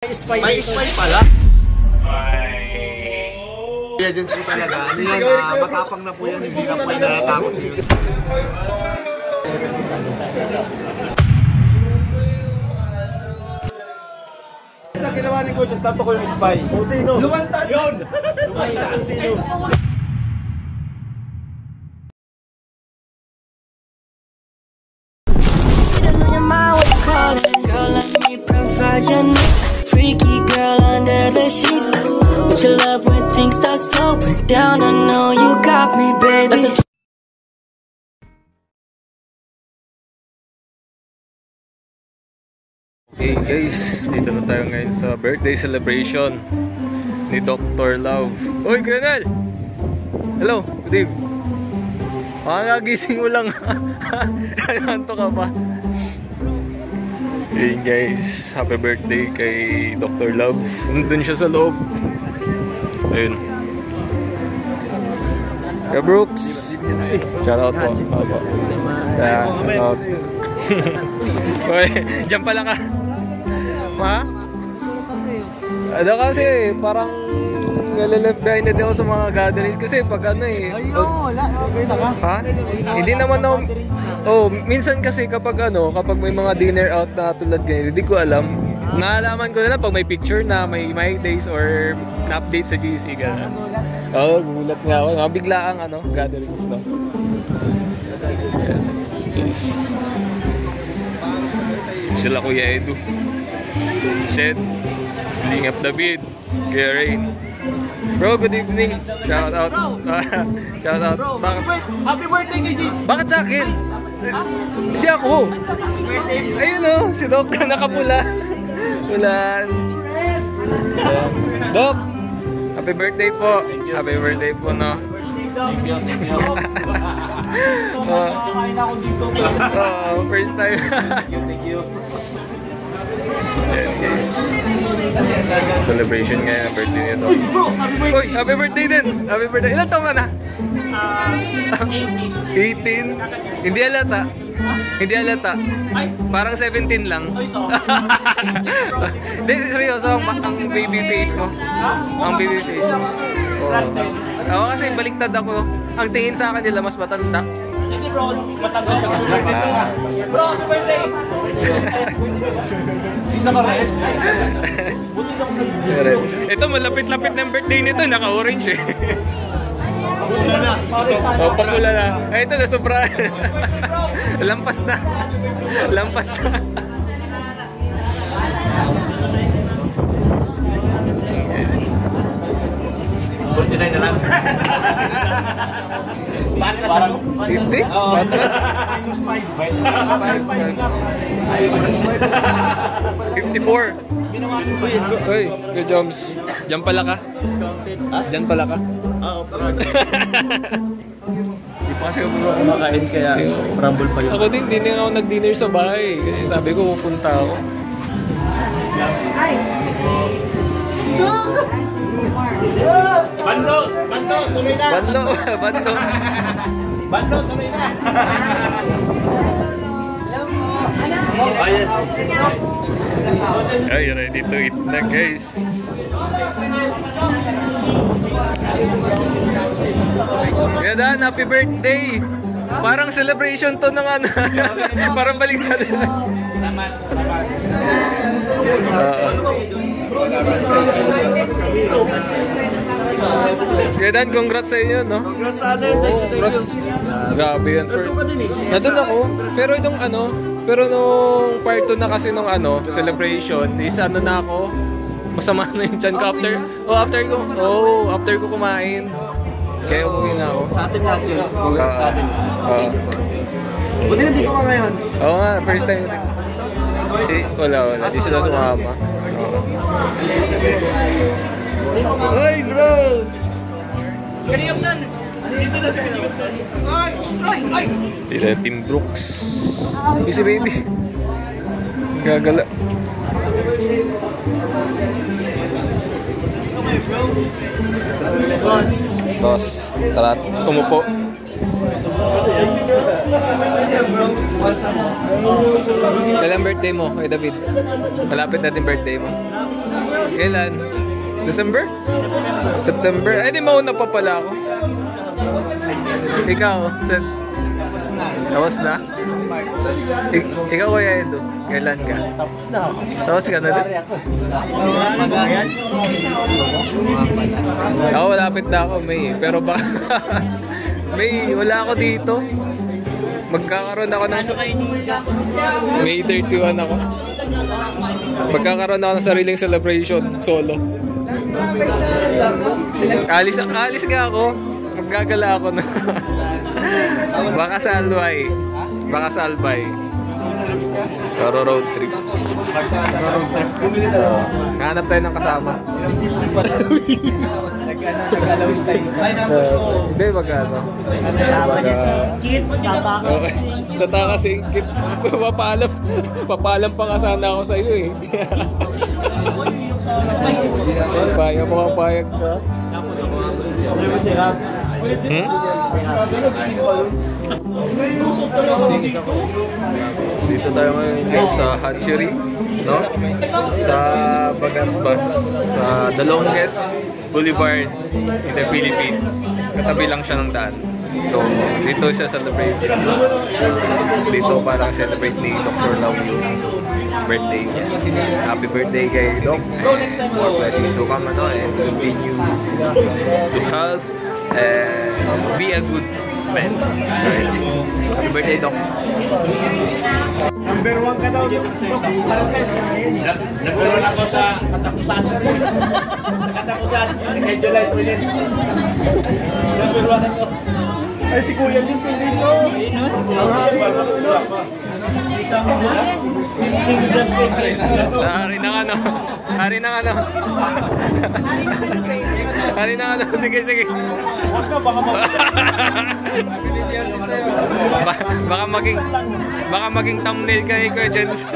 May spy pala. Agents po talaga. Ano yan? Matapang na po yan. Hindi na po yan natatakot yun. Sa ginawa ni Coach, stop ko yung spy. Kung sino? Luwantan yun! Luwantan kung sino? Freaky girl under the sheets. Don't you love when things start slowing down? I know you got me, baby. Okay guys, dito na tayo ngayon sa birthday celebration ni Dr. Love. Uy, Colonel! Hello, good evening. Makakagising mo lang. Nanto ka pa. Okay guys, happy birthday kay Dr. Love. Nandun siya sa loob. Ayun. Kaya Brooks, shout out po. Shout out. Uy, dyan pala ka. Ma? Ano kasi, parang nalileft behind na ako sa mga gatherings kasi pag ano eh. Wala. Kita ka? Ha? Hindi naman ako. Oh, minsan kasi kapag ano, kapag may mga dinner out na tulad ganyan, hindi ko alam. Naalaman ko na lang pag may picture na may my days or na-update sa GC gano'n. Oo, gulat nga ako. Mga biglaang ano, gatherings, no? Yes. Sila Kuya Edu, Seth, Lingap David, Kuya Rain. Bro, good evening. Shout out. Shout out. Happy birthday kay G! Bakit sa akin? Hindi ako. Ayun o, si Doc nakapula. Ulan. Doc, happy birthday po. Happy birthday po, no? Thank you. Makakain ako dito. First time. Thank you. Yan guys. Celebration ngayon ang birthday nito. Uy bro, happy birthday! Uy, happy birthday din! Happy birthday! Ilan taon ka na? 18? Hindi halata. Hindi halata. Parang 17 lang. Ay, so. Hindi, seryoso. Ang baby face mo. Ang baby face mo. Last time. Ako kasi baliktad ako. Ang tingin sa akin nila mas matanda. Hindi bro, matanggal ka kasi. Bro, happy birthday! Hindi na kami. Buti na kami. Ito, malapit-lapit ng birthday nito. Naka-orange eh. Pagula na. Oh, pagula na. Ay, ito na, sobra. Lampas na. Lampas na. Yes. 49 na lang. Patras ako? 50? Patras? Minus 5. 54. Binawasan ko yun. Uy, good jobs. Diyan pala ka? Discounted. Diyan pala ka? Oo, parang. Hindi pa kasi ako kumakain kaya rumble pa yun. Ako din, hindi na ako nag-dinner sa bahay. Kasi sabi ko, pupunta ako. Bando! Bando! Tuloy na! Bando, bando. Bando! Tuloy na! Ayan. Ay, ready to eat na guys. Kaya Dan, happy birthday! Parang celebration to ng ano. Parang balik sa atin. Salamat. Kaya Dan, congrats sa inyo, no? Congrats sa atin. Thank you. Congrats. Grabe yan. Nandun ka din eh. Nandun ako. Pero itong ano, pero nung part 2 na kasi nung ano, celebration, is ano na ako, masama na yung chan ko after ko kumain. Kaya umuwi na ako. Sa atin lahat yun. Congrats sa atin. Buti na dito ka ngayon. Oo nga, first time. Wala. Di sila sumama. Hey bro! Kaniyap doon! Dito na siya. Ay! Dito na Team Brooks. Easy baby. Gagala. Boss, tara, umupo. Kailan birthday mo, kay David? Malapit natin birthday mo. Kailan? December? September? Ay, di mauna pa pala ako. Ikaw, Seth? Tapos na? Ikaw Kuya Edo, kailan ka? Tapos na ako. Tapos ka na din? Ako, malapit na ako, May. Pero baka... May, wala ako dito. Magkakaroon ako ng... May 31 ako. Magkakaroon ako ng sariling celebration, solo. Alis nga ako. Maggagala ako na. Baka sa Albay. Baka sa Albay. Pero road trip. Hanap tayo ng kasama. Nag-allowance tayo. Hindi, magkano? Tataka si Ingkit. Papalam pa nga sana ako sa iyo eh. Payag mo kang payag ka. Dito tayo ngayon sa hatchery, no? Sa Bagasbas, sa the longest boulevard in the Philippines. Katabi lang siya ng daan. So, dito siya celebrate. Dito parang celebrate ni Dr. Lau yung birthday niya. Happy birthday kay Doc. And more blessings to come, ano, and continue to help and be a good friend. Happy birthday, Doc. Number 1 ka daw dito sa Martes. Number 1 ako sa katapusan. Katapusan. Kay July 20. Number 1 ako. Ay, si Kuya Just dito. Hari ng ano. Hari ng ano. Hari ng ano. Sige, sige. Huwag ka, baka maging thumbnail ka ni Kuya Jens.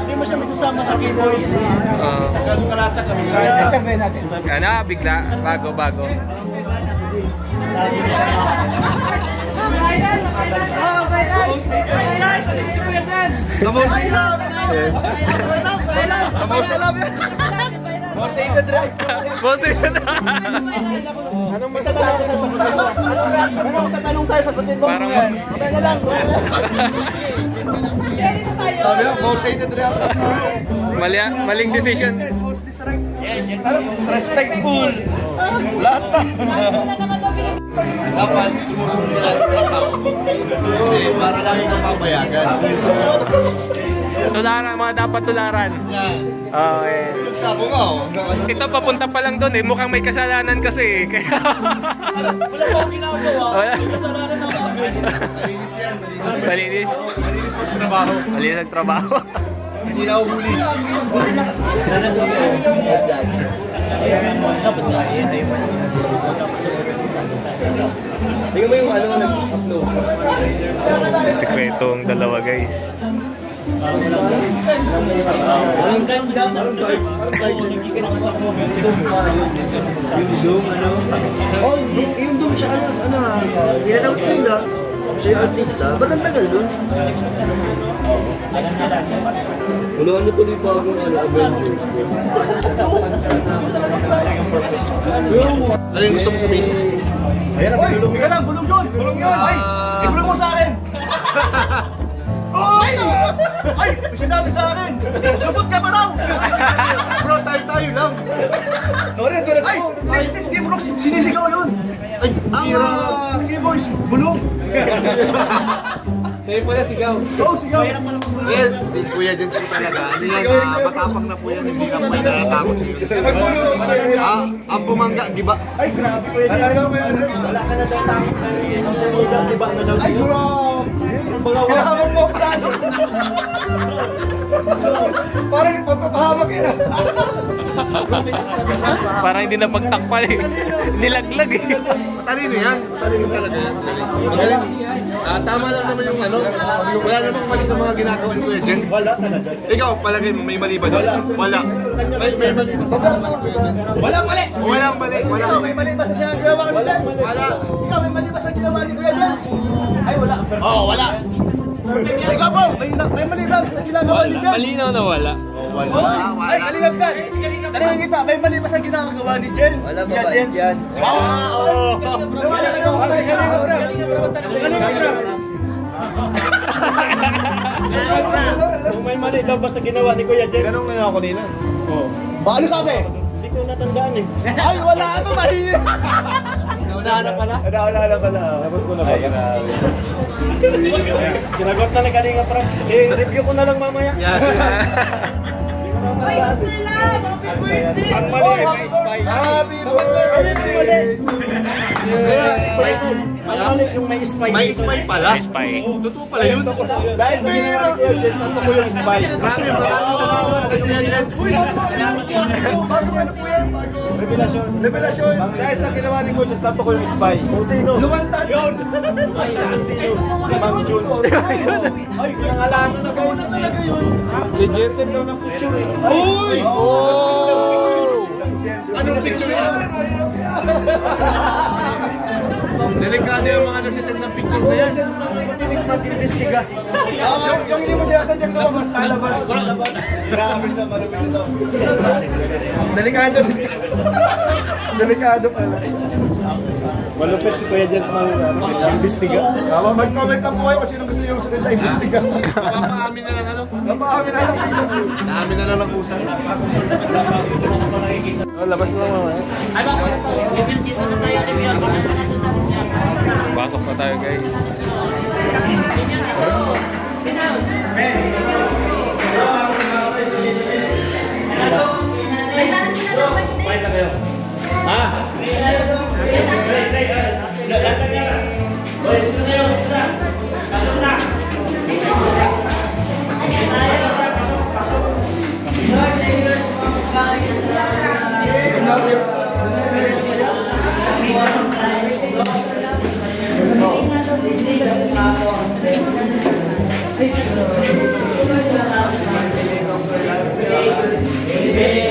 Hindi mo siya magkasama sa K-Boys. Nagkalukalata kami. Ano, bigla. Bago. Si Kuya Jens! Anong masasabi ka sa kutin mo? Anong tatanong tayo sa kutin mo? Parang... Okay na lang. Sabi na, most hated rap. Maling decision. Most disrespectful. Lahat na. Dapat sumusunod natin sa asawa ko. Kasi para lang yung napapayagan. Tularan, mga dapat tularan. Okay. Sabi nga, Ito papunta pa lang doon eh. Mukhang may kasalanan kasi eh. Kaya... Wala ko ang ginagawa. Wala. Kasalanan ako. malinis yan, malinis. Malinis. Malinis magtrabaho. Malinis ang trabaho. Hindi na uhuli. Tingnan mo yung ano nag-upload. May sikreto ang dalawa guys. Oh, yung doon siya, in-announce nila, siya yung artista, ba't ang tagal doon? Wala ano tuloy pa ako ng Avengers. Ano yung gusto mo sabihin? Ayan, oy! Ika lang, bulong yun! Bulong yun! Ay! Ibulong mo sa akin! Ay! Ay! May sinabi sa akin! Subot ka pa raw! Bro, tayo lang! Sorry, nadulas ko! Ay! Hindi bro, sinisigaw yun! Ay! Ang K-Boys, bulong! Kayo po yan, sigaw! Oo, sigaw! Yes, si Kuya Jens po talaga. Ano yan, matapang na po yan, hindi na po yan natatakot. Ang bumangga, di ba? Ay, grabe ko yun. Wala ka na daw takot na rin. Diba na daw Ay, siya? bro! Kailangan mo plano! Parang ipagpapahamak yun ah! Parang hindi na pagtakpan eh. Nilaglag eh. Matalino yan. Matalino talaga yan. Magaling. Tama lang naman yung ano. Wala namang mali sa mga ginagawa ni Kuya Jens. Wala talaga. Ikaw, palagay mo, may mali ba doon? Wala. May mali ba sa ginagawa ni Kuya Jens? Walang mali! Walang mali! Ikaw, may mali ba sa ginagawa ni Kuya Jens? Wala. Ikaw, may mali ba sa ginawa ni Kuya Jens? Ay, wala. Oo, wala. Ikaw po, may mali ba sa ginagawa ni Jen? Malinaw na wala. Ay, kalingap ka! Tanungin kita, may mali ba sa ginagawa ni Jen? Wala ba ba yan? Oo! Wala na ka kasi kalingap ka! Kalingap ka! Kung may mali daw ba sa ginawa ni Kuya Jen? Ganun nga ako nila. Oo. Ano sabi? Hindi ko natandaan eh. Ay, wala ano, mali niya! Naunahan na pala? Naunahan na pala. Sagot ko na ba? Sinagot na ni Kalinga Prab. Review ko na lang mamaya. Ay, happy birthday! Ang mali, may spy. Happy birthday! Ang mali yung may spy. May spy pala? May spy. Totoo pala yun? Dahil sa ginawa ni Kuya Jess, nanto ko yung spy. Maraming salamat kay Kuya Jen. Uy, bago ano po yan? Revelasyon. Revelasyon. Dahil sa ginawa ni Kuya Jess, nanto ko yung spy. Kung sino? Luwantan yun! Si Ma'am June. Ay, yung alam na guys. Ano talaga yun? Si Jensen daw ng picture eh. Uy! Oh! Anong picture yan? Delikado yung mga nagsisend ng picture na yan. Matinistiga. Yung hindi mo sinasadyang lumabas, talabas. Grabe na, malupit ito. Delikado. Delikado pala. Malupit si Kuya Jens mag-imbestiga. Mag-comment na po kayo kung sino gusto nyo sunod na imbestiga. Mapaamin na lang ano? Mapaamin na lang. Naamin na lang ng kusang. Labas na lang mamaya. Pasok na tayo, guys.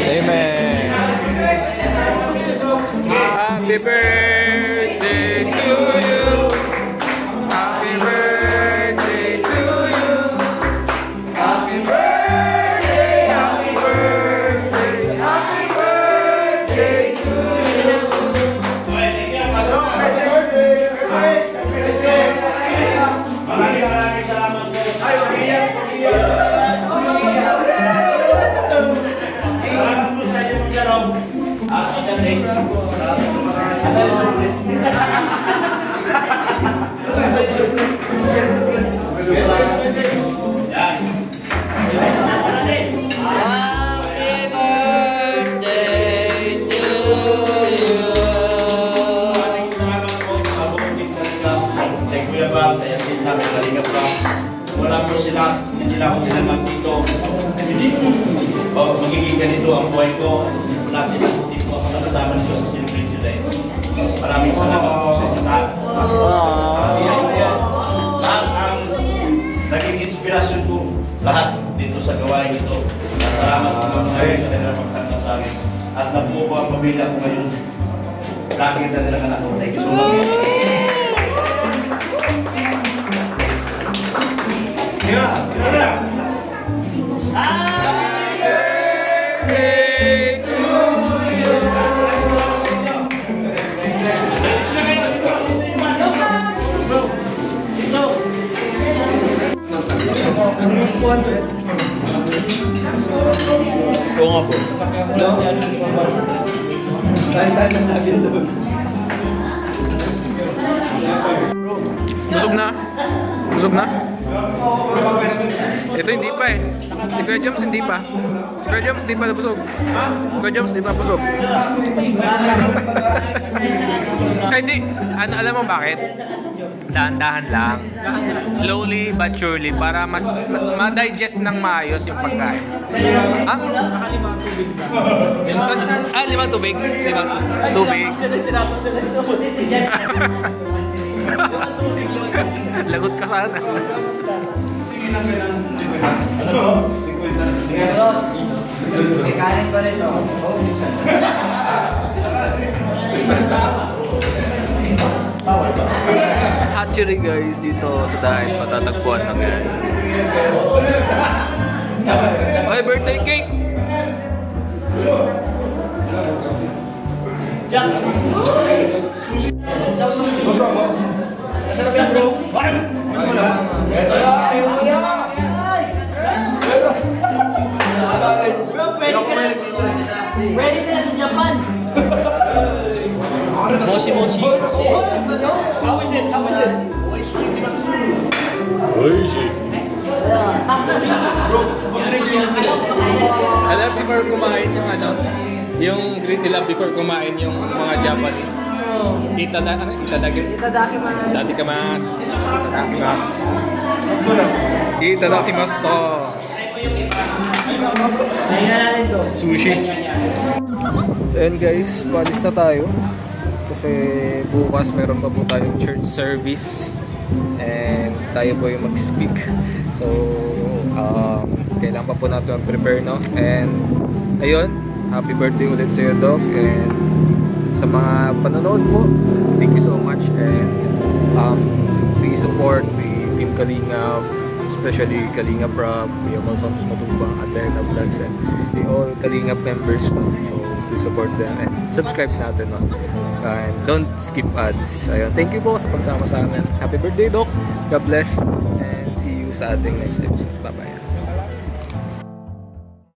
Amen. Happy birthday to you. Happy birthday to you. Happy birthday, happy birthday, happy birthday to you. Maraming salamat po. Salamat po sa inyong dalaw. Magaling. Wala po sila, hindi nila ako ginagam dito. Hindi po, magiging ganito ang buhay ko. Wala sila, hindi po ako nakasama nito sa celebration nila. Maraming salamat po sa inyo lahat. Lahat ang naging inspirasyon ko, lahat dito sa gawain ito. At salamat po mga ngayon sa nila magtanggang sa akin. At nabuo ko ang pamilya ko ngayon. Lagi na nilang anak ko. Thank you so much. Oo nga po. Tayo na sabi doon. Busog na? Busog na? Ito hindi pa eh. Si Kuya James hindi pa. Si Kuya James hindi pa busog. Kuya James hindi pa busog. Ay, hindi. Ano, alam mo bakit? Dahan-dahan lang. Slowly but surely para mas ma-digest ng maayos yung pagkain. Ha? Ah, 5 tubig? 5 tubig. Lagot ka sana. May kanin pa rin ako. Bawal. hatchery guys dito sa dahil matatagpuan lang yan. Ay, birthday cake! Ready ka na sa Japan? Moshi moshi. How is it? How is it? Alam, before kumain yung ano, yung greet nila before kumain yung mga Japanese. Itadakimasu. Itadakimasu to. Sushi. So yun guys, palis na tayo. Kasi bukas meron pa po tayong church service. And tayo po yung mag-speak. So, kailangan pa po natin mag-prepare, no? And, ayun, happy birthday ulit sa iyo, Doc. And, sa mga panonood po, thank you so much. And, please support the Team Kalingap, especially Kalingap Rob, Kuya Mal Santos Matubang, Aterna Vlogs, and the all Kalingap members, no? So, please support them and subscribe natin, no? And don't skip ads. Ayun, thank you po sa pagsama sa amin. Happy birthday, Doc. God bless. And see you sa ating next episode. Bye-bye.